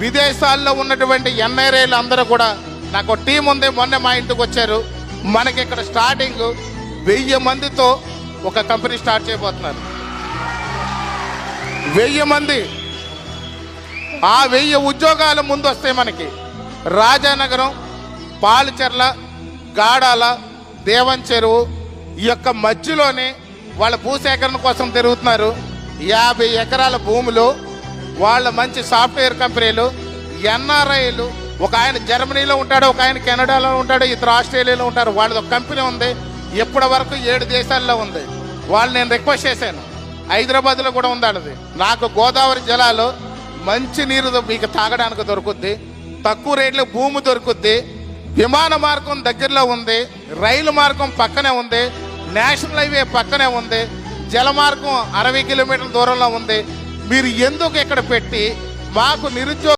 విదేశాల్లో ఉన్నటువంటి ఎన్ఆర్ఐలు అందరూ కూడా, నాకు టీం ఉంది, మొన్న మా ఇంటికి వచ్చారు. మనకి ఇక్కడ స్టార్టింగ్ 1000 మందితో ఒక కంపెనీ స్టార్ట్ చేయబోతున్నారు. 1000 మంది, ఆ 1000 ఉద్యోగాలు ముందు వస్తాయి మనకి. రాజానగరం, పాలచెర్ల, గాడాల, దేవం చెరువు ఈ యొక్క మధ్యలోనే వాళ్ళ భూసేకరణ కోసం తిరుగుతున్నారు. 50 ఎకరాల భూములు, వాళ్ళ మంచి సాఫ్ట్వేర్ కంపెనీలు, ఎన్ఆర్ఐలు. ఒక ఆయన జర్మనీలో ఉంటాడు, ఒక ఆయన కెనడాలో ఉంటాడు, ఇద్దరు ఆస్ట్రేలియాలో ఉంటారు. వాళ్ళది ఒక కంపెనీ ఉంది, ఇప్పటి వరకు 7 దేశాల్లో ఉంది. వాళ్ళు నేను రిక్వెస్ట్ చేశాను, హైదరాబాద్లో కూడా ఉంది వాళ్ళది. నాకు గోదావరి జలాలు మంచి నీరు మీకు తాగడానికి దొరుకుద్ది, తక్కువ రేట్లో భూమి దొరుకుద్ది, విమాన మార్గం దగ్గరలో ఉంది, రైలు మార్గం పక్కనే ఉంది, నేషనల్ హైవే పక్కనే ఉంది, జల మార్గం 60 కిలోమీటర్ల దూరంలో ఉంది. మీరు ఎందుకు ఇక్కడ పెట్టి మాకు నిరుద్యోగ